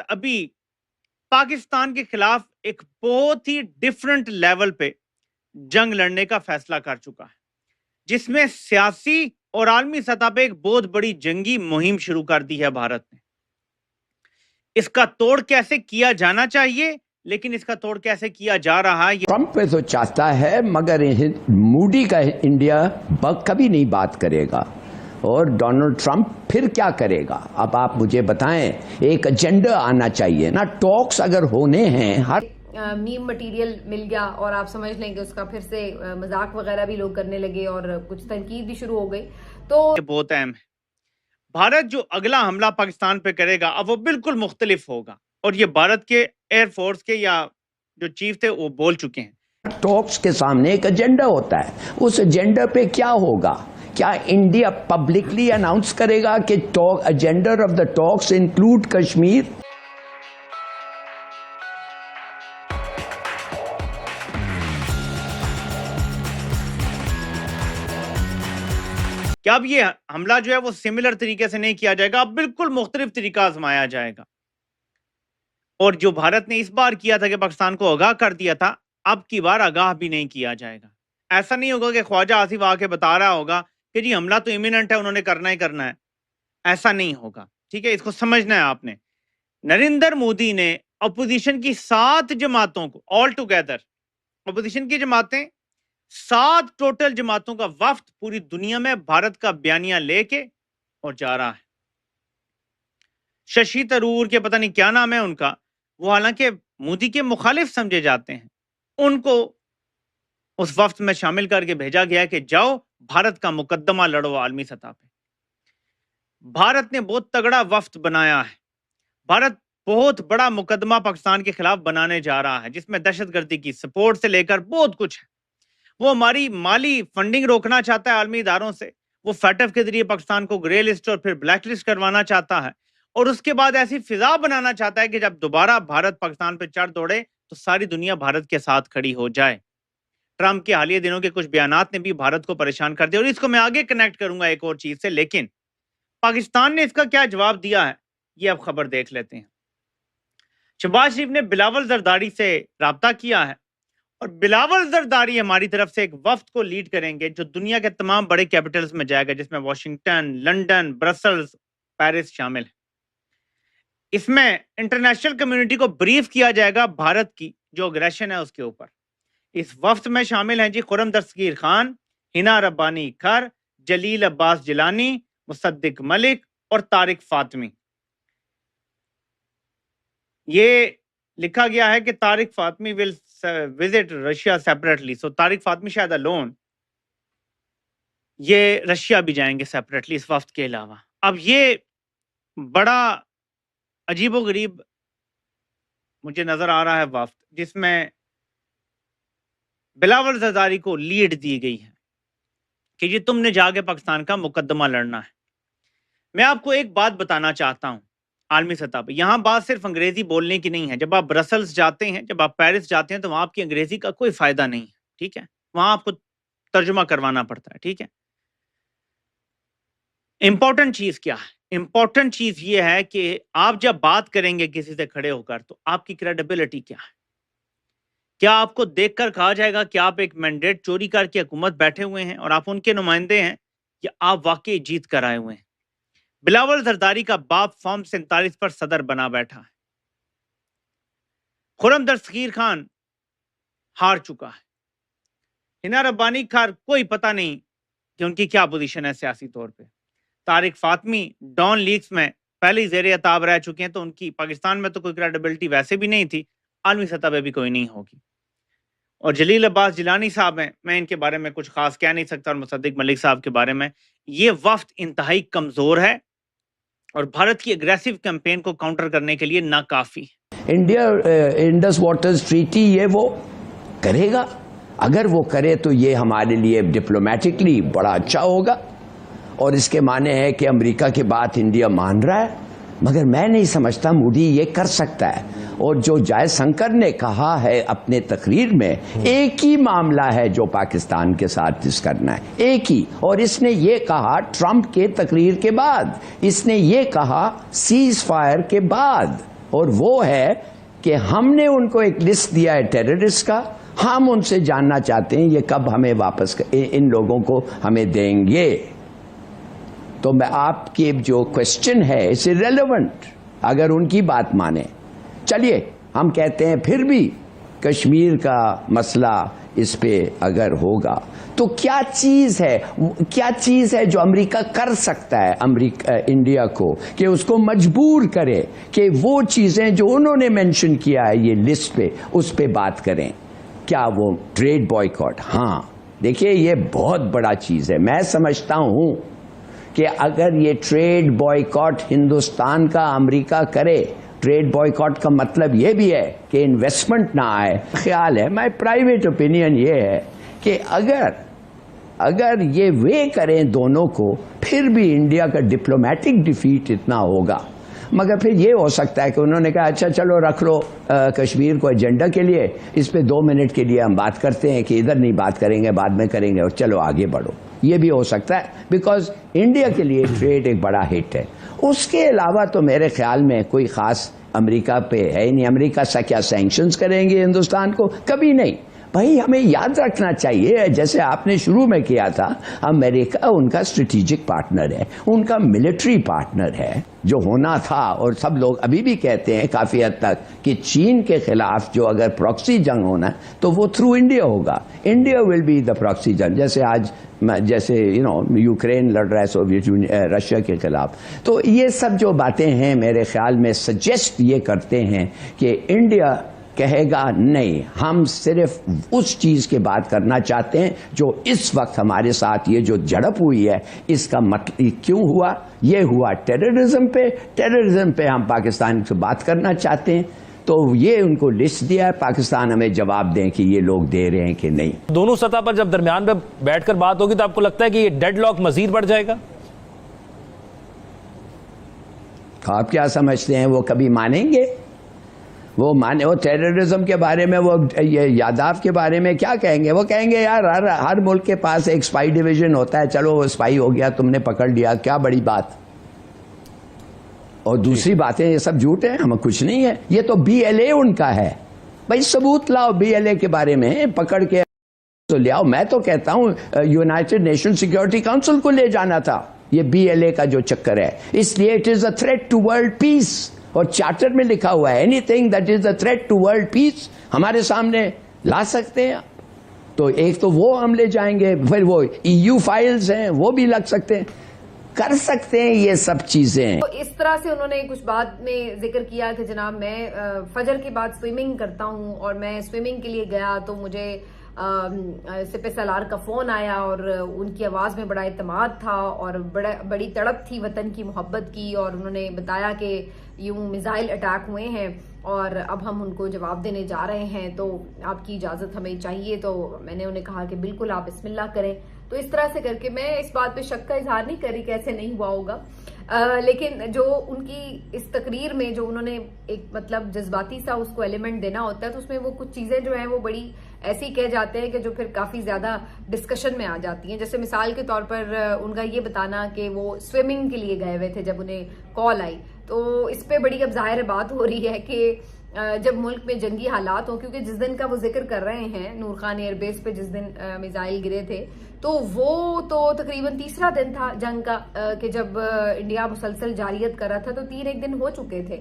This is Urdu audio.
ابھی پاکستان کے خلاف ایک بہت ہی ڈفرنٹ لیول پہ جنگ لڑنے کا فیصلہ کر چکا ہے، جس میں سیاسی اور عالمی سطح پہ ایک بہت بڑی جنگی مہم شروع کر دی ہے بھارت نے۔ اس کا توڑ کیسے کیا جانا چاہیے، لیکن اس کا توڑ کیسے کیا جا رہا ہے، ٹرمپ پہ تو چاہتا ہے، مگر موڈی کا انڈیا کبھی نہیں بات کرے گا، اور ڈونلڈ ٹرمپ پھر کیا کرے گا؟ اب آپ مجھے بتائیں، ایک ایجنڈا آنا چاہیے نا۔ ٹاکس اگر ہونے ہیں، ہر میم مٹیریل مل گیا اور آپ سمجھ لیں کہ اس کا پھر سے مذاق وغیرہ بھی لوگ کرنے لگے اور کچھ تنقید بھی شروع ہو گئی، تو یہ بہت اہم ہے۔ بھارت جو اگلا حملہ پاکستان پہ کرے گا اب وہ بالکل مختلف ہوگا، اور یہ بھارت کے ایئر فورس کے یا جو چیف تھے وہ بول چکے ہیں۔ ٹاکس کے سامنے ایک ایجنڈا ہوتا ہے، اس ایجنڈا پہ کیا ہوگا؟ کیا انڈیا پبلکلی اناؤنس کرے گا کہ agenda of the talks include Kashmir? کہ اب یہ حملہ جو ہے وہ سملر طریقے سے نہیں کیا جائے گا، اب بالکل مختلف طریقہ آزمایا جائے گا، اور جو بھارت نے اس بار کیا تھا کہ پاکستان کو آگاہ کر دیا تھا، اب کی بار آگاہ بھی نہیں کیا جائے گا۔ ایسا نہیں ہوگا کہ خواجہ آصف آ کے بتا رہا ہوگا کہ جی حملہ تو امیوننٹ ہے، انہوں نے کرنا ہی کرنا ہے، ایسا نہیں ہوگا، ٹھیک ہے؟ اس کو سمجھنا ہے آپ نے۔ نریندر مودی نے اپوزیشن کی 7 جماعتوں کو آل ٹوگیدر، اپوزیشن کی جماعتیں 7 ٹوٹل جماعتوں کا وفد پوری دنیا میں بھارت کا بیانیہ لے کے اور جا رہا ہے۔ ششی تھرور کے پتہ نہیں کیا نام ہے ان کا، وہ حالانکہ مودی کے مخالف سمجھے جاتے ہیں، ان کو اس وفد میں شامل کر کے بھیجا گیا کہ جاؤ بھارت کا مقدمہ لڑو عالمی سطح پہ۔ بھارت نے بہت تگڑا وفد بنایا ہے، بھارت بہت بڑا مقدمہ پاکستان کے خلاف بنانے جا رہا ہے، جس میں دہشت گردی کی سپورٹ سے لے کر بہت کچھ ہے۔ وہ ہماری مالی فنڈنگ روکنا چاہتا ہے عالمی اداروں سے، وہ فیٹف کے ذریعے پاکستان کو گرے لسٹ اور پھر بلیک لسٹ کروانا چاہتا ہے، اور اس کے بعد ایسی فضا بنانا چاہتا ہے کہ جب دوبارہ بھارت پاکستان پہ چڑھ دوڑے تو ساری دنیا بھارت کے ساتھ کھڑی ہو جائے۔ ٹرمپ کے حالیہ دنوں کے کچھ بیانات نے بھی بھارت کو پریشان کر دیا، اور اس کو میں آگے کنیکٹ کروں گا ایک اور چیز سے، لیکن پاکستان نے اس کا کیا جواب دیا ہے یہ اب خبر دیکھ لیتے ہیں۔ شہباز شریف نے بلاول زرداری سے رابطہ کیا ہے، اور بلاول زرداری ہماری طرف سے ایک وفد کو لیڈ کریں گے جو دنیا کے تمام بڑے کیپٹلز میں جائے گا، جس میں واشنگٹن، لنڈن، برسلز، پیرس شامل ہے۔ اس میں انٹرنیشنل کمیونٹی کو بریف کیا جائے گا بھارت کی جو اگریشن ہے اس کے اوپر۔ اس وفد میں شامل ہیں جی خرم دستگیر خان، ہنا ربانی کھر، جلیل عباس جیلانی، مصدق ملک اور طارق فاطمی۔ یہ لکھا گیا ہے کہ طارق فاطمی will visit رشیا سیپریٹلی، سو طارق فاطمی شاید alone یہ رشیا بھی جائیں گے سیپریٹلی اس وفد کے علاوہ۔ اب یہ بڑا عجیب و غریب مجھے نظر آ رہا ہے وفد، جس میں بلاول زرداری کو لیڈ دی گئی ہے کہ یہ تم نے جا کے پاکستان کا مقدمہ لڑنا ہے۔ میں آپ کو ایک بات بتانا چاہتا ہوں عالمی سطح پہ، یہاں بات صرف انگریزی بولنے کی نہیں ہے۔ جب آپ برسلز جاتے ہیں، جب آپ پیرس جاتے ہیں، تو وہاں آپ کی انگریزی کا کوئی فائدہ نہیں ہے، ٹھیک ہے؟ وہاں آپ کو ترجمہ کروانا پڑتا ہے، ٹھیک ہے؟ امپورٹنٹ چیز کیا ہے؟ امپورٹنٹ چیز یہ ہے کہ آپ جب بات کریں گے کسی سے کھڑے ہو کر تو آپ کی کریڈیبلٹی کیا ہے؟ کیا آپ کو دیکھ کر کہا جائے گا کہ آپ ایک مینڈیٹ چوری کر کے حکومت بیٹھے ہوئے ہیں اور آپ ان کے نمائندے ہیں، یا آپ واقعی جیت کر آئے ہوئے ہیں؟ بلاول زرداری کا باپ فارم 47 پر صدر بنا بیٹھا ہے۔ خرم دستگیر خان ہار چکا ہے۔ ہنا ربانی کھر کوئی پتہ نہیں کہ ان کی کیا پوزیشن ہے سیاسی طور پہ۔ طارق فاطمی ڈان لیگز میں پہلے زیر عتاب رہ چکے ہیں، تو ان کی پاکستان میں تو کوئی کریڈیبلٹی ویسے بھی نہیں تھی، عالمی سطح پہ بھی کوئی نہیں ہوگی۔ اور جلیل عباس جیلانی صاحب ہیں، میں ان کے بارے میں کچھ خاص کہہ نہیں سکتا، اور مصدق ملک صاحب کے بارے میں۔ یہ وفد انتہائی کمزور ہے اور بھارت کی اگریسو کیمپین کو کاؤنٹر کرنے کے لیے ناکافی ہے۔ انڈیا انڈس واٹرز ٹریٹی یہ وہ کرے گا، اگر وہ کرے تو یہ ہمارے لیے ڈپلومیٹکلی بڑا اچھا ہوگا، اور اس کے معنی ہے کہ امریکہ کی بات انڈیا مان رہا ہے، مگر میں نہیں سمجھتا مودی یہ کر سکتا ہے۔ اور جو جے شنکر نے کہا ہے اپنے تقریر میں، ایک ہی معاملہ ہے جو پاکستان کے ساتھ ڈس کرنا ہے، ایک ہی، اور اس نے یہ کہا ٹرمپ کے تقریر کے بعد، اس نے یہ کہا سیز فائر کے بعد، اور وہ ہے کہ ہم نے ان کو ایک لسٹ دیا ہے ٹیررسٹ کا, ہم ان سے جاننا چاہتے ہیں یہ کب ہمیں واپس ان لوگوں کو ہمیں دیں گے. تو میں آپ کی جو کوشچن ہے اس ریلیونٹ, اگر ان کی بات مانیں. چلیے ہم کہتے ہیں پھر بھی کشمیر کا مسئلہ اس پہ اگر ہوگا تو کیا چیز ہے جو امریکہ کر سکتا ہے انڈیا کو کہ اس کو مجبور کرے کہ وہ چیزیں جو انہوں نے مینشن کیا ہے یہ لسٹ پہ اس پہ بات کریں. کیا وہ ٹریڈ بائیکاٹ؟ ہاں دیکھیے یہ بہت بڑا چیز ہے. میں سمجھتا ہوں کہ اگر یہ ٹریڈ بائیکاٹ ہندوستان کا امریکہ کرے, ٹریڈ بائیکاٹ کا مطلب یہ بھی ہے کہ انویسٹمنٹ نہ آئے. خیال ہے, مائی پرائیویٹ اوپینین یہ ہے کہ اگر یہ وے کریں دونوں کو, پھر بھی انڈیا کا ڈپلومیٹک ڈیفیٹ اتنا ہوگا. مگر پھر یہ ہو سکتا ہے کہ انہوں نے کہا اچھا چلو رکھ لو کشمیر کو ایجنڈا کے لیے, اس پہ 2 منٹ کے لیے ہم بات کرتے ہیں کہ ادھر نہیں بات کریں گے, بعد میں کریں گے, اور چلو آگے بڑھو. یہ بھی ہو سکتا ہے بیکاز انڈیا کے لیے ٹریڈ ایک بڑا ہٹ ہے. اس کے علاوہ تو میرے خیال میں کوئی خاص امریکہ پہ ہے نہیں. امریکہ سے کیا سینکشنز کریں گے ہندوستان کو؟ کبھی نہیں. بھائی ہمیں یاد رکھنا چاہیے, جیسے آپ نے شروع میں کیا تھا, امریکہ ان کا اسٹریٹجک پارٹنر ہے, ان کا ملٹری پارٹنر ہے جو ہونا تھا. اور سب لوگ ابھی بھی کہتے ہیں کافی حد تک کہ چین کے خلاف جو اگر پراکسی جنگ ہونا ہے تو وہ تھرو انڈیا ہوگا. India will be the proxy جنگ, جیسے یوکرین لڑ رہا ہے سوویت رشیا کے خلاف. تو یہ سب جو باتیں ہیں میرے خیال میں سجیسٹ یہ کرتے ہیں کہ انڈیا کہے گا نہیں, ہم صرف اس چیز کے بات کرنا چاہتے ہیں جو اس وقت ہمارے ساتھ یہ جو جھڑپ ہوئی ہے اس کا مطلب کیوں ہوا. یہ ہوا ٹیررزم پہ ہم پاکستان سے بات کرنا چاہتے ہیں. تو یہ ان کو لسٹ دیا ہے, پاکستان ہمیں جواب دیں کہ یہ لوگ دے رہے ہیں کہ نہیں. دونوں سطح پر جب درمیان میں بیٹھ کر بات ہوگی تو آپ کو لگتا ہے کہ یہ ڈیڈ لاک مزید بڑھ جائے گا؟ آپ کیا سمجھتے ہیں وہ کبھی مانیں گے؟ وہ ٹیررزم کے بارے میں, وہ یاداف کے بارے میں کیا کہیں گے؟ وہ کہیں گے یار ہر ملک کے پاس ایک اسپائی ڈویژن ہوتا ہے, چلو وہ اسپائی ہو گیا, تم نے پکڑ لیا, کیا بڑی بات. اور دوسری باتیں یہ سب جھوٹ ہے, ہمیں کچھ نہیں ہے. یہ تو BLA ان کا ہے. بھائی ثبوت لاؤ BLA کے بارے میں, پکڑ کے تو لے آؤ. میں تو کہتا ہوں یونائٹڈ نیشن سیکورٹی کاؤنسل کو لے جانا تھا یہ BLA کا جو چکر ہے, اس لیے it is a threat to world peace. اور چارٹر میں لکھا ہوا ہے anything that is a threat to world peace ہمارے سامنے لا سکتے ہیں. تو ایک تو وہ ہم لے جائیں گے, پھر وہ EU فائلز ہیں وہ بھی لگ سکتے ہیں, کر سکتے ہیں یہ سب چیزیں. تو اس طرح سے انہوں نے کچھ بات میں ذکر کیا کہ جناب میں فجر کے بعد سوئمنگ کرتا ہوں, اور میں سوئمنگ کے لیے گیا تو مجھے سپہ سالار کا فون آیا, اور ان کی آواز میں بڑا اعتماد تھا اور بڑی تڑپ تھی وطن کی, محبت کی, اور انہوں نے بتایا کہ یوں میزائل اٹیک ہوئے ہیں اور اب ہم ان کو جواب دینے جا رہے ہیں, تو آپ کی اجازت ہمیں چاہیے. تو میں نے انہیں کہا کہ بالکل آپ بسم اللہ کریں. تو اس طرح سے کر کے میں اس بات پہ شک کا اظہار نہیں کری کہ ایسے نہیں ہوا ہوگا, لیکن جو ان کی اس تقریر میں جو انہوں نے ایک مطلب جذباتی سا اس کو ایلیمنٹ دینا ہوتا ہے, تو اس میں وہ کچھ چیزیں جو ہیں وہ بڑی ایسی کہہ جاتے ہیں کہ جو پھر کافی زیادہ ڈسکشن میں آ جاتی ہیں. جیسے مثال کے طور پر ان کا یہ بتانا کہ وہ سوئمنگ کے لیے گئے ہوئے تھے جب انہیں کال آئی, تو اس پہ بڑی اب ظاہر بات ہو رہی ہے کہ جب ملک میں جنگی حالات ہوں, کیونکہ جس دن کا وہ ذکر کر رہے ہیں نور خان ایئر بیس پہ جس دن میزائل گرے تھے, تو وہ تو تقریباً 3را دن تھا جنگ کا, کہ جب انڈیا مسلسل جارحیت کر رہا تھا, تو 3 ایک دن ہو چکے تھے.